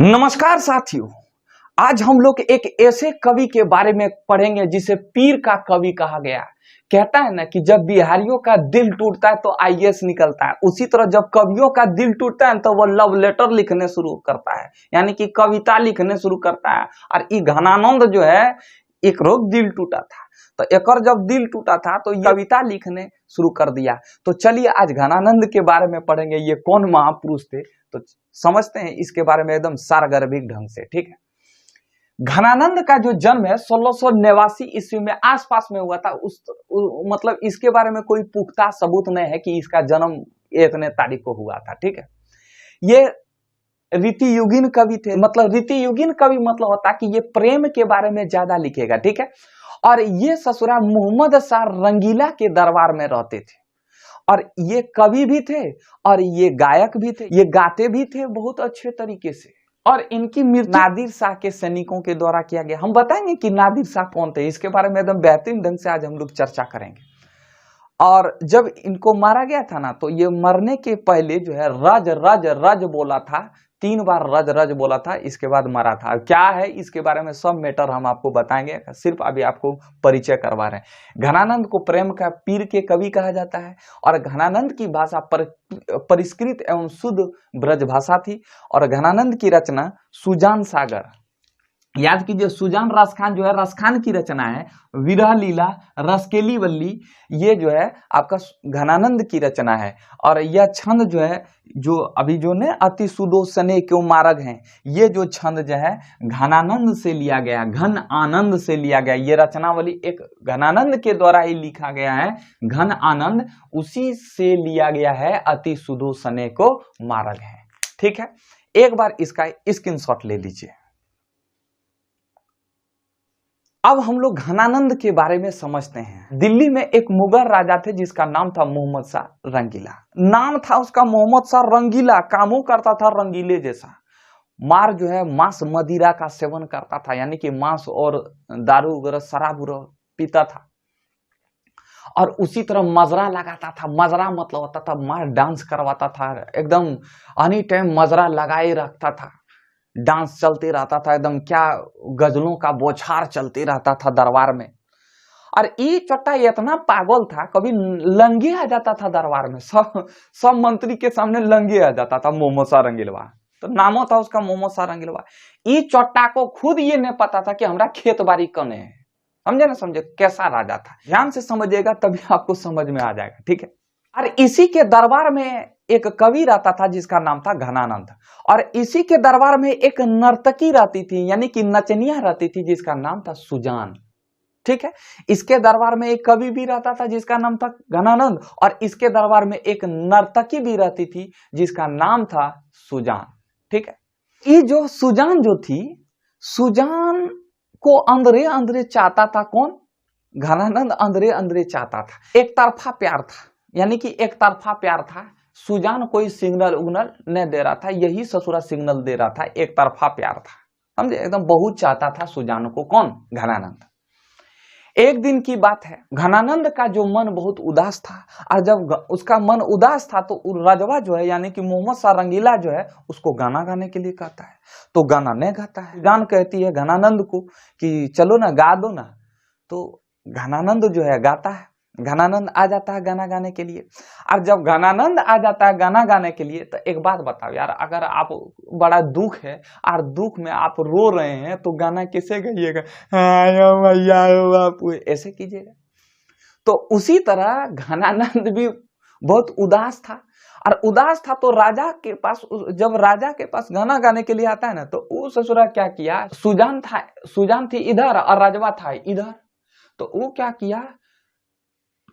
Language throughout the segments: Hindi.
नमस्कार साथियों, आज हम लोग एक ऐसे कवि के बारे में पढ़ेंगे जिसे पीर का कवि कहा गया है। कहता है ना कि जब बिहारियों का दिल टूटता है तो आईएएस निकलता है, उसी तरह जब कवियों का दिल टूटता है तो वो लव लेटर लिखने शुरू करता है, यानी कि कविता लिखने शुरू करता है। और ये घनानंद जो है एक रोज दिल टूटा था, तो एक जब दिल टूटा था तो ये कविता लिखने शुरू कर दिया। तो चलिए आज घनानंद के बारे में पढ़ेंगे, ये कौन महापुरुष थे तो समझते हैं इसके बारे में एकदम सारगर्भिक ढंग से। ठीक है, घनानंद का जो जन्म है 1689 ईस्वी में आसपास में हुआ था। मतलब इसके बारे में कोई पुख्ता सबूत नहीं है कि इसका जन्म इतने तारीख को हुआ था। ठीक है, ये रीति युगीन कवि थे। मतलब रीति युगीन कवि मतलब होता कि ये प्रेम के बारे में ज्यादा लिखेगा। ठीक है, और ये ससुरा मोहम्मद शाह रंगीला के दरबार में रहते थे, और ये कवि भी थे और ये गायक भी थे, ये गाते भी थे बहुत अच्छे तरीके से। और इनकी मृत्यु नादिर शाह के सैनिकों के द्वारा किया गया। हम बताएंगे कि नादिर शाह कौन थे, इसके बारे में एकदम बेहतरीन ढंग से आज हम लोग चर्चा करेंगे। और जब इनको मारा गया था ना, तो ये मरने के पहले जो है रज रज रज बोला था, 3 बार रज रज बोला था, इसके बाद मरा था। क्या है इसके बारे में सब मैटर हम आपको बताएंगे, सिर्फ अभी आपको परिचय करवा रहे हैं। घनानंद को प्रेम का पीर के कवि कहा जाता है, और घनानंद की भाषा परिष्कृत एवं शुद्ध ब्रज भाषा थी। और घनानंद की रचना सुजान सागर, याद कीजिए सुजान रसखान जो है रसखान की रचना है। विरह लीला, रसकेली वल्ली, ये जो है आपका घनानंद की रचना है। और यह छंद जो है, जो अभी जो ने अति सुदो सने क्यों मार्ग हैं, ये जो छंद जो है घनानंद से लिया गया, घन आनंद से लिया गया। ये रचनावली एक घनानंद के द्वारा ही लिखा गया है, घन आनंद उसी से लिया गया है, अति सुदो सने को मार्ग है। ठीक है, एक बार इसका स्क्रीनशॉट ले लीजिए। अब हम लोग घनानंद के बारे में समझते हैं। दिल्ली में एक मुगल राजा थे जिसका नाम था मोहम्मद शाह रंगीला। नाम था उसका मोहम्मद शाह रंगीला, कामों करता था रंगीले जैसा। मार जो है मांस मदिरा का सेवन करता था, यानी कि मांस और दारू वगैरह शराब पीता था। और उसी तरह मजरा लगाता था। मजरा मतलब होता था मार डांस करवाता था, एकदम एनी टाइम मजरा लगाए रखता था, डांस चलते रहता था, एकदम क्या गजलों का बौछार चलते रहता था दरबार में। और ये चट्टा इतना पागल था, कभी लंगे आ जाता था दरबार में, सब मंत्री के सामने लंगे आ जाता था। मोहम्मद शाह रंगीलवा, तो नामो था उसका मोहम्मद शाह रंगीलवा। ये चट्टा को खुद ये नहीं पता था कि हमारा खेत बाड़ी कने है। समझे ना, समझे कैसा राजा था। ध्यान से समझिएगा तभी आपको समझ में आ जाएगा। ठीक है, और इसी के दरबार में एक कवि रहता था जिसका नाम था घनानंद, और इसी के दरबार में एक नर्तकी रहती थी, यानी कि नचनिया रहती थी, जिसका नाम था सुजान। ठीक है, इसके दरबार में एक कवि भी रहता था जिसका नाम था घनानंद, और इसके दरबार में एक नर्तकी भी रहती थी जिसका नाम था सुजान। ठीक है, ये जो सुजान जो थी, सुजान को अंदरे अंदरे चाहता था कौन? घनानंद अंदरे अंदरे चाहता था। एक तरफा प्यार था, यानी कि एक तरफा प्यार था। सुजान कोई सिग्नल उग्नल नहीं दे रहा था, यही ससुरा सिग्नल दे रहा था। एक तरफा प्यार था, समझे, एकदम बहुत चाहता था सुजान को। कौन? घनानंद। एक दिन की बात है, घनानंद का जो मन बहुत उदास था, और जब उसका मन उदास था तो रजवा जो है, यानी कि मोहम्मद शाह रंगीला जो है, उसको गाना गाने के लिए कहता है। तो गाना नहीं गाता है। जान कहती है घनानंद को कि चलो ना गा दो ना, तो घनानंद जो है गाता है। घनानंद आ जाता है गाना गाने के लिए। और जब घनानंद आ जाता है गाना गाने के लिए, तो एक बात बताओ यार, अगर आप बड़ा दुख है और दुख में आप रो रहे हैं तो गाना कैसे गाइएगा? ऐसे कीजिएगा। तो उसी तरह घनानंद भी बहुत उदास था, और उदास था तो राजा के पास, जब राजा के पास गाना गाने के लिए आता है ना, तो वो ससुरा क्या किया, सुजान थी इधर और राजवा था इधर, तो वो क्या किया,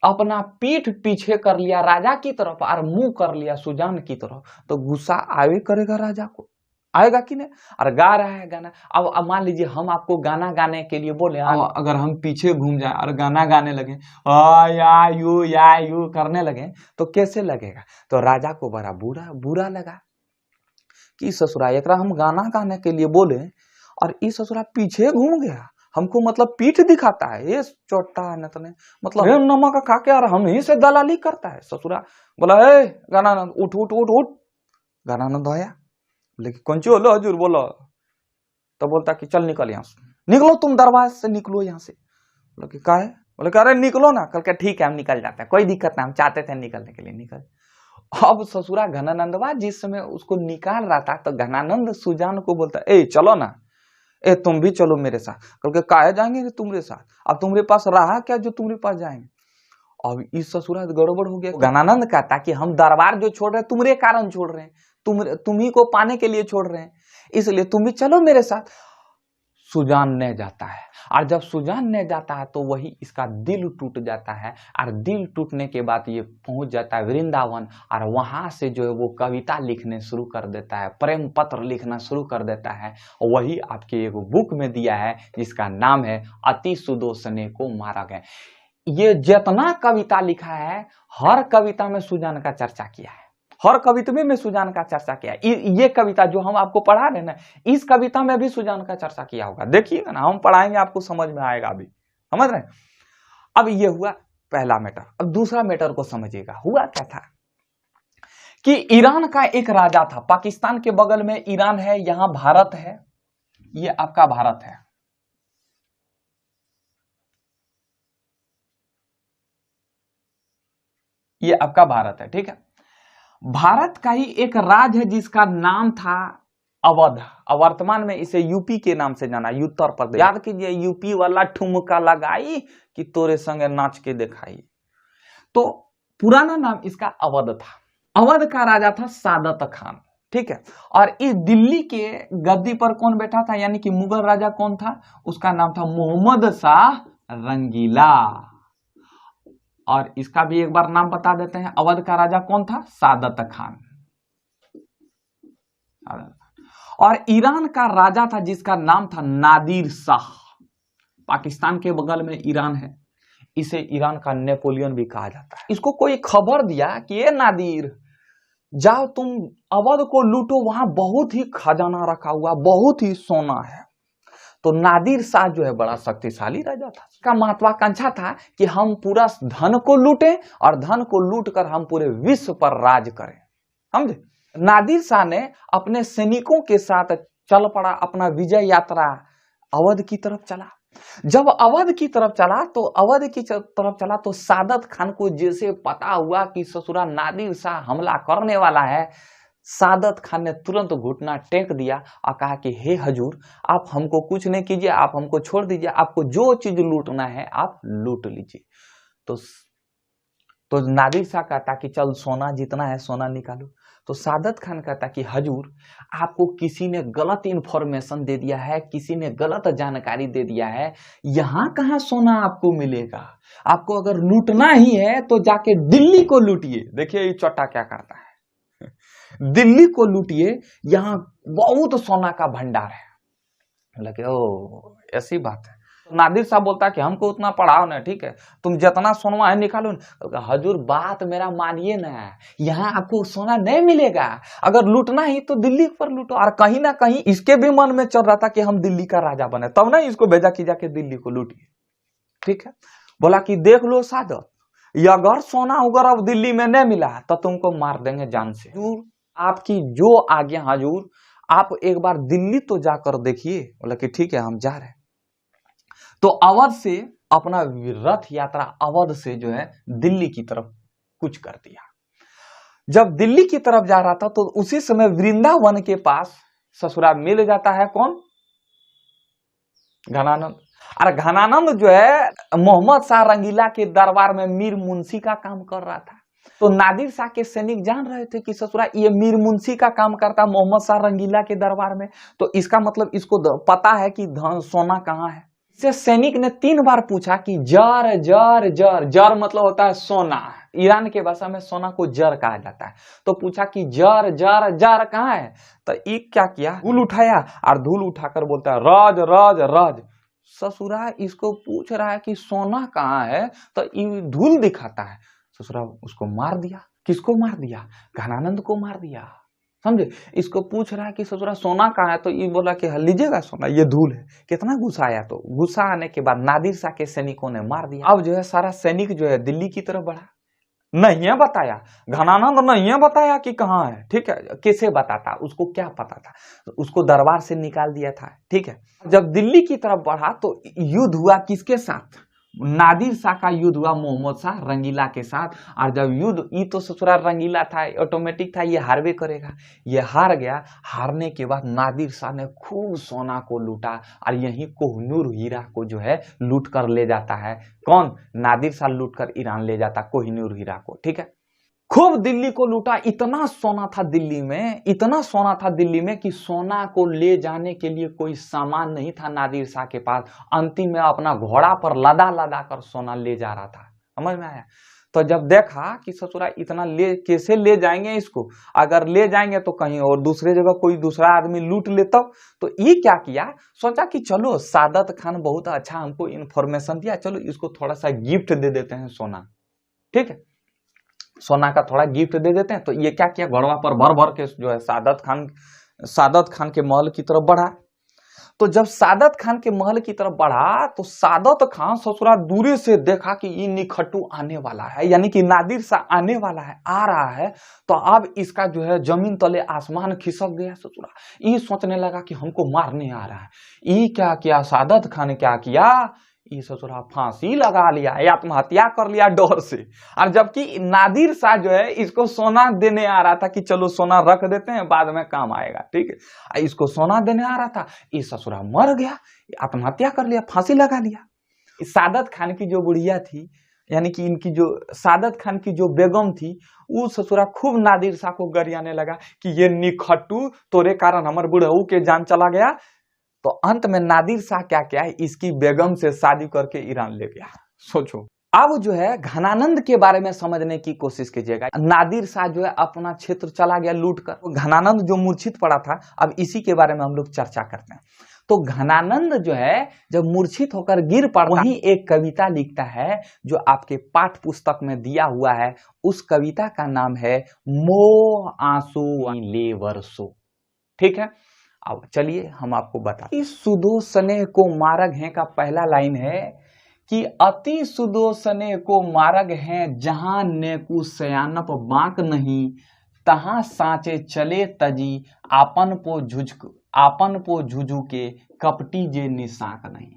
अपना पीठ पीछे कर लिया राजा की तरफ और मुंह कर लिया सुजान की तरफ। तो गुस्सा आवे करेगा राजा को, आएगा कि नहीं? और गा रहा है गाना। अब मान लीजिए हम आपको गाना गाने के लिए बोले, अगर हम पीछे घूम जाए और गाना गाने लगे, या यू करने लगे, तो कैसे लगेगा? तो राजा को बड़ा बुरा लगा कि ससुरा एकरा हम गाना गाने के लिए बोले और ये ससुरा पीछे घूम गया, हमको मतलब पीठ दिखाता है, ये चोटा है न, मतलब नमक खा के और हम ही से दलाली करता है। ससुरा बोला, ए घनानंद उठ उठ उठ उठ। घनानंद आया, लेकिन कौन ची बोलो हजूर बोलो। तो बोलता कि चल निकल यहाँ से, निकलो तुम दरवाजे से निकलो यहाँ से। बोले कि क्या है? बोले कि अरे निकलो ना। कल के ठीक है हम निकल जाते हैं, कोई दिक्कत नहीं, हम चाहते थे निकलने के लिए, निकल। अब ससुरा घनानंदवा जिस समय उसको निकाल रहा था तो घनानंद सुजान को बोलता ए चलो ना, ए तुम भी चलो मेरे साथ। कल के काहे जाएंगे तुम्हारे साथ, अब तुम्हारे पास रहा क्या जो तुम्हारे पास जाएंगे। अब इस ससुरा गड़बड़ हो गया। घनानंद कहता कि हम दरबार जो छोड़ रहे हैं तुम्हारे कारण छोड़ रहे हैं, तुम ही को पाने के लिए छोड़ रहे हैं, इसलिए तुम भी चलो मेरे साथ। सुजान ने जाता है, और जब सुजान ने जाता है तो वही इसका दिल टूट जाता है, और दिल टूटने के बाद ये पहुंच जाता है वृंदावन, और वहां से जो है वो कविता लिखने शुरू कर देता है, प्रेम पत्र लिखना शुरू कर देता है। वही आपके एक बुक में दिया है जिसका नाम है अति सुदोषने को मारा गया। ये जितना कविता लिखा है हर कविता में सुजान का चर्चा किया है, हर कविता में सुजान का चर्चा किया है। ये कविता जो हम आपको पढ़ा रहे ना, इस कविता में भी सुजान का चर्चा किया होगा, देखिएगा ना, हम पढ़ाएंगे आपको समझ में आएगा अभी, समझ रहे हैं। अब ये हुआ पहला मैटर। अब दूसरा मैटर को समझिएगा। हुआ क्या था कि ईरान का एक राजा था, पाकिस्तान के बगल में ईरान है, यहां भारत है, ये आपका भारत है। ये आपका भारत है, ठीक है। भारत का ही एक राज है जिसका नाम था अवध। वर्तमान में इसे यूपी के नाम से जाना, उत्तर प्रदेश। याद कीजिए, यूपी वाला ठुमका लगाई कि तोरे संगे नाच के दिखाई। तो पुराना नाम इसका अवध था। अवध का राजा था सादत खान, ठीक है। और इस दिल्ली के गद्दी पर कौन बैठा था, यानी कि मुगल राजा कौन था, उसका नाम था मोहम्मद शाह रंगीला। और इसका भी एक बार नाम बता देते हैं, अवध का राजा कौन था, सादत खान। और ईरान का राजा था जिसका नाम था नादिर शाह। पाकिस्तान के बगल में ईरान है, इसे ईरान का नेपोलियन भी कहा जाता है। इसको कोई खबर दिया कि ये नादिर, जाओ तुम अवध को लूटो, वहां बहुत ही खजाना रखा हुआ, बहुत ही सोना है। तो नादिर शाह जो है बड़ा शक्तिशाली राजा था, का महत्वाकांक्षा था कि हम पूरा धन को लूटें और धन को लूट कर हम पूरे विश्व पर राज करें, समझे। नादिर शाह ने अपने सैनिकों के साथ चल पड़ा, अपना विजय यात्रा अवध की तरफ चला। जब अवध की तरफ चला तो सादत खान को जैसे पता हुआ कि ससुरा नादिर शाह हमला करने वाला है, सादत खान ने तुरंत घुटना टेक दिया और कहा कि हे हजूर, आप हमको कुछ नहीं कीजिए, आप हमको छोड़ दीजिए, आपको जो चीज लूटना है आप लूट लीजिए। तो नादिर शाह कहता कि चल सोना जितना है सोना निकालो। तो सादत खान कहता कि हजूर, आपको किसी ने गलत इंफॉर्मेशन दे दिया है, किसी ने गलत जानकारी दे दिया है, यहां कहां सोना आपको मिलेगा, आपको अगर लूटना ही है तो जाके दिल्ली को लूटिए। देखिए ये चोटा क्या करता है, दिल्ली को लूटिए, यहां बहुत सोना का भंडार है। लगे ओ ऐसी बात है। नादिर साहब बोलता कि हमको उतना पढ़ाओ ना, ठीक है, तुम जितना सोना है निकालो ना। हजूर बात मेरा मानिए ना, यहाँ आपको सोना नहीं मिलेगा, अगर लूटना ही तो दिल्ली पर लूटो। और कहीं ना कहीं इसके भी मन में चल रहा था कि हम दिल्ली का राजा बने, तब ना इसको भेजा कि जाके दिल्ली को लूटिए, ठीक है। बोला कि देख लो सादत, ये अगर सोना अगर अब दिल्ली में नहीं मिला तो तुमको मार देंगे जान से। हजूर आपकी जो आज्ञा हजूर, आप एक बार दिल्ली तो जाकर देखिए। बोला कि ठीक है हम जा रहे हैं। तो अवध से अपना रथ यात्रा अवध से जो है दिल्ली की तरफ कुछ कर दिया। जब दिल्ली की तरफ जा रहा था तो उसी समय वृंदावन के पास ससुरा मिल जाता है कौन, घनानंद। और घनानंद जो है मोहम्मद शाह रंगीला के दरबार में मीर मुंशी का काम कर रहा था। तो नादिर शाह के सैनिक जान रहे थे कि ससुरा ये मीर मुंशी का काम करता मोहम्मद शाह रंगीला के दरबार में, तो इसका मतलब इसको पता है कि धन सोना कहाँ है। से सैनिक ने 3 बार पूछा कि जर जर जर, जर मतलब होता है सोना, ईरान के भाषा में सोना को जर कहा जाता है। तो पूछा कि जर जर जर कहाँ है। तो एक क्या किया, धूल उठाया और धूल उठाकर बोलता है राज राज राज। ससुरा इसको पूछ रहा है कि सोना कहाँ है, तो ये धूल दिखाता है। ससुरा उसको मार दिया। किसको मार दिया, घनानंद को मार दिया, समझे। इसको पूछ रहा है कि ससुरा सोना कहाँ है, तो ये बोला कि लीजिएगा सोना, ये धूल है। कितना गुस्सा आया, तो गुस्सा आने के बाद नादिर शाह के सैनिकों ने मार दिया। अब जो है सारा सैनिक जो है दिल्ली की तरफ बढ़ा। नहीं है बताया, घनानंद नहीं है बताया कि कहाँ है, ठीक है। कैसे बताता, उसको क्या पता था, उसको दरबार से निकाल दिया था, ठीक है। जब दिल्ली की तरफ बढ़ा तो युद्ध हुआ किसके साथ, नादिर शाह का युद्ध हुआ मोहम्मद शाह रंगीला के साथ। और जब युद्ध, ये तो ससुराल रंगीला था, ऑटोमेटिक था, ये हारवे करेगा, ये हार गया। हारने के बाद नादिर शाह ने खूब सोना को लूटा और यही कोहिनूर हीरा को जो है लूट कर ले जाता है। कौन, नादिर शाह लूट कर ईरान ले जाता कोहिनूर हीरा को, ठीक है। खूब दिल्ली को लूटा, इतना सोना था दिल्ली में, इतना सोना था दिल्ली में कि सोना को ले जाने के लिए कोई सामान नहीं था नादिर शाह के पास। अंतिम में अपना घोड़ा पर लदा लदा कर सोना ले जा रहा था, समझ में आया। तो जब देखा कि ससुरा इतना ले कैसे ले जाएंगे इसको, अगर ले जाएंगे तो कहीं और दूसरे जगह कोई दूसरा आदमी लूट लेता, तो ये क्या किया, सोचा कि चलो सादत खान बहुत अच्छा हमको इन्फॉर्मेशन दिया, चलो इसको थोड़ा सा गिफ्ट दे देते हैं सोना, ठीक है, सोना का थोड़ा गिफ्ट दे देते हैं। तो ये क्या किया, घोड़वा पर भर भर के जो है सादत खान के महल की तरफ बढ़ा। तो जब सादत खान के महल की तरफ बढ़ा तो सादत खान ससुरा दूरी से देखा कि ये निखट्टू आने वाला है, यानी कि नादिर शाह आने वाला है, आ रहा है। तो अब इसका जो है जमीन तले आसमान खिसक गया। ससुरा ये सोचने लगा कि हमको मारने आ रहा है। ये क्या किया, सादत खान ने क्या किया, ये ससुरा फांसी लगा लिया, आत्महत्या कर लिया डर से। और जबकि नादिर शाह जो है इसको सोना देने आ रहा था कि चलो सोना रख देते हैं बाद में काम आएगा, ठीक है, इसको सोना देने आ रहा था, ये ससुरा मर गया, आत्महत्या कर लिया, फांसी लगा लिया। सादत खान की जो बुढ़िया थी, यानी कि इनकी जो सादत खान की जो बेगम थी, वो ससुरा खूब नादिर शाह को गरियाने लगा कि ये निखट्टू तोरे कारण हमारे बुढ़ऊ के जान चला गया। तो अंत में नादिर शाह क्या क्या है, इसकी बेगम से शादी करके ईरान ले गया। सोचो, अब जो है घनानंद के बारे में समझने की कोशिश कीजिएगा। नादिर शाह जो है अपना क्षेत्र चला गया लूट कर, तो घनानंद जो मूर्छित पड़ा था, अब इसी के बारे में हम लोग चर्चा करते हैं। तो घनानंद जो है जब मूर्छित होकर गिर पड़ा, वहीं एक कविता लिखता है जो आपके पाठ पुस्तक में दिया हुआ है। उस कविता का नाम है मोह आंसू ले वर्षो, ठीक है। अब चलिए हम आपको बता, इस सुदो स्नेह को मारग है का पहला लाइन है कि अति सुदो स्नेह को मारग है, जहां नेकु सयानप बांक नहीं, तहां सांचे चले तजी, आपन पो झुझु के कपटी जे निशाक नहीं।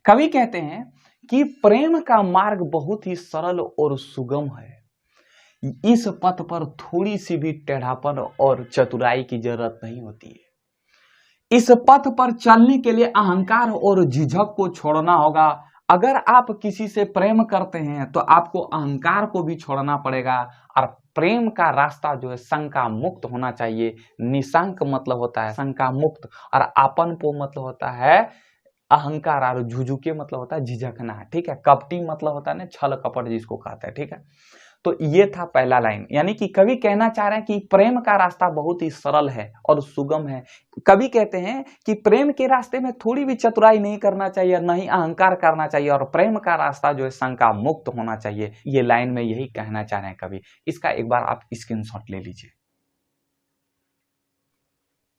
कवि कहते हैं कि प्रेम का मार्ग बहुत ही सरल और सुगम है, इस पथ पर थोड़ी सी भी टेढ़ापन और चतुराई की जरूरत नहीं होती है। इस पथ पर चलने के लिए अहंकार और झिझक को छोड़ना होगा। अगर आप किसी से प्रेम करते हैं तो आपको अहंकार को भी छोड़ना पड़ेगा। और प्रेम का रास्ता जो है शंका मुक्त होना चाहिए। निशंक मतलब होता है शंका मुक्त, और आपन पो मतलब होता है अहंकार, और झुझुके मतलब होता है झिझकना, ठीक है। कपटी मतलब होता है ना छल कपट जिसको कहते हैं, ठीक है। तो ये था पहला लाइन, यानी कि कवि कहना चाह रहे हैं कि प्रेम का रास्ता बहुत ही सरल है और सुगम है। कवि कहते हैं कि प्रेम के रास्ते में थोड़ी भी चतुराई नहीं करना चाहिए, न ही अहंकार करना चाहिए, और प्रेम का रास्ता जो है शंका मुक्त होना चाहिए। ये लाइन में यही कहना चाह रहे हैं कवि। इसका एक बार आप स्क्रीनशॉट ले लीजिए।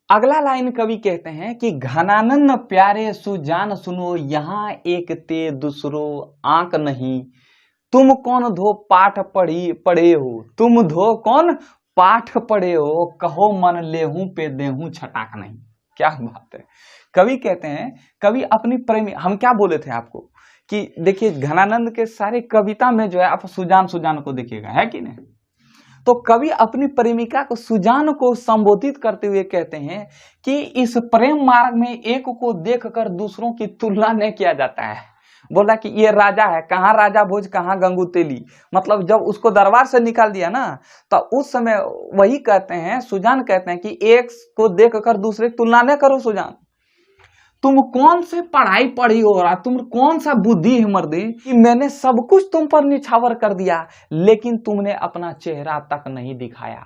अगला लाइन कवि कहते हैं कि घनानंद प्यारे सुजान सुनो, यहाँ एक ते दूसरो आंक नहीं, तुम कौन धो पाठ पढ़े हो, तुम धो कौन पाठ पढ़े हो, कहो मन लेहूं पे देहूं छटाक नहीं। क्या बात है। कवि कहते हैं, कवि अपनी प्रेमी, हम क्या बोले थे आपको कि देखिए घनानंद के सारे कविता में जो है आप सुजान को देखिएगा, है कि नहीं। तो कवि अपनी प्रेमिका को सुजान को संबोधित करते हुए कहते हैं कि इस प्रेम मार्ग में एक को देखकर दूसरों की तुलना नहीं किया जाता है। बोला कि ये राजा है, कहाँ राजा भोज कहाँ गंगू तेली, मतलब जब उसको दरबार से निकाल दिया ना, तो उस समय वही कहते हैं, सुजान कहते हैं कि एक को देखकर दूसरे की तुलना न करो। सुजान, तुम कौन से पढ़ाई पढ़ी हो रहा, तुम कौन सा बुद्धि है मर्दे कि मैंने सब कुछ तुम पर निछावर कर दिया, लेकिन तुमने अपना चेहरा तक नहीं दिखाया।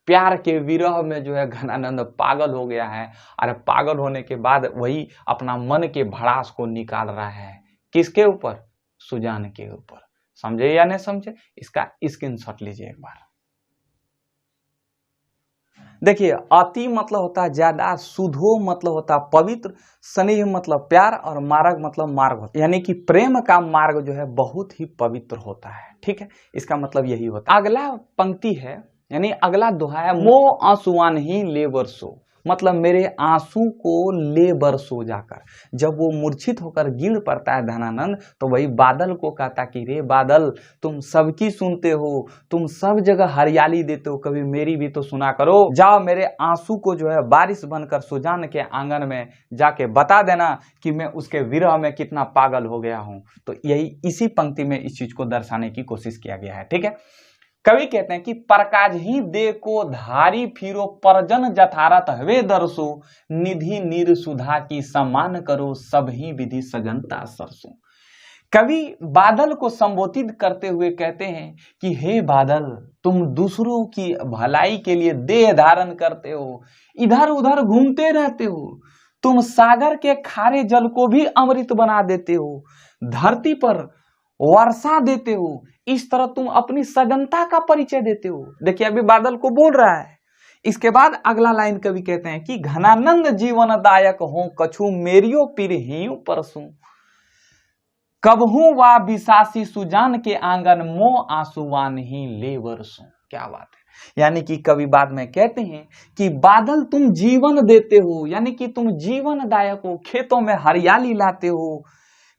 प्यार के विरह में जो है घनानंद पागल हो गया है, और पागल होने के बाद वही अपना मन के भड़ास को निकाल रहा है। किसके ऊपर? सुजान के ऊपर। समझे या नहीं समझे? इसका स्क्रीनशॉट लीजिए एक बार। देखिए, अति मतलब होता है ज्यादा, सुधो मतलब होता है पवित्र, स्नेह मतलब प्यार, और मार्ग मतलब मार्ग होता है, यानी कि प्रेम का मार्ग जो है बहुत ही पवित्र होता है। ठीक है, इसका मतलब यही होता है। अगला पंक्ति है, यानी अगला दोहा है, मोह आंसुआन ही ले बरसो, मतलब मेरे आंसू को ले बरसो जाकर। जब वो मूर्छित होकर गिर पड़ता है धनानंद, तो वही बादल को कहता कि रे बादल, तुम सबकी सुनते हो, तुम सब जगह हरियाली देते हो, कभी मेरी भी तो सुना करो। जाओ मेरे आंसू को जो है बारिश बनकर सुजान के आंगन में जाके बता देना कि मैं उसके विरह में कितना पागल हो गया हूं। तो यही इसी पंक्ति में इस चीज को दर्शाने की कोशिश किया गया है। ठीक है, कवि कहते हैं कि परकाज ही दे को धारी फिरो, परजन जथारत हवे दरसो, निधि नीर सुधा की सम्मान करो, सब ही विधि सजनता सरसों। कवि बादल को संबोधित करते हुए कहते हैं कि हे बादल, तुम दूसरों की भलाई के लिए देह धारण करते हो, इधर उधर घूमते रहते हो, तुम सागर के खारे जल को भी अमृत बना देते हो, धरती पर वर्षा देते हो, इस तरह तुम अपनी सजनता का परिचय देते हो। देखिए, अभी बादल को बोल रहा है। इसके बाद अगला लाइन कवि कहते हैं कि घनानंद जीवनदायक हो, कछु मेरियो पीर हियु परसू, कबहू वा विशासी सुजान के आंगन, मोह आंसुवान ही ले बरसू। क्या बात है, यानी कि कवि बाद में कहते हैं कि बादल तुम जीवन देते हो, यानी कि तुम जीवनदायक हो, खेतों में हरियाली लाते हो,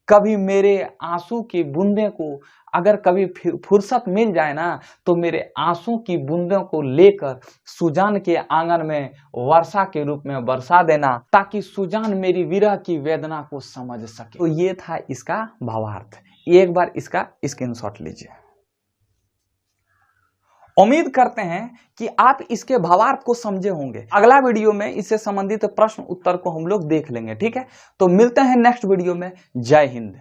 कभी मेरे आंसू की बूंदे को अगर कभी फुर्सत मिल जाए ना, तो मेरे आंसू की बूंदों को लेकर सुजान के आंगन में वर्षा के रूप में बरसा देना, ताकि सुजान मेरी विरह की वेदना को समझ सके। तो ये था इसका भावार्थ। एक बार इसका स्क्रीनशॉट लीजिए। उम्मीद करते हैं कि आप इसके भावार्थ को समझे होंगे। अगला वीडियो में इससे संबंधित प्रश्न उत्तर को हम लोग देख लेंगे। ठीक है, तो मिलते हैं नेक्स्ट वीडियो में। जय हिंद।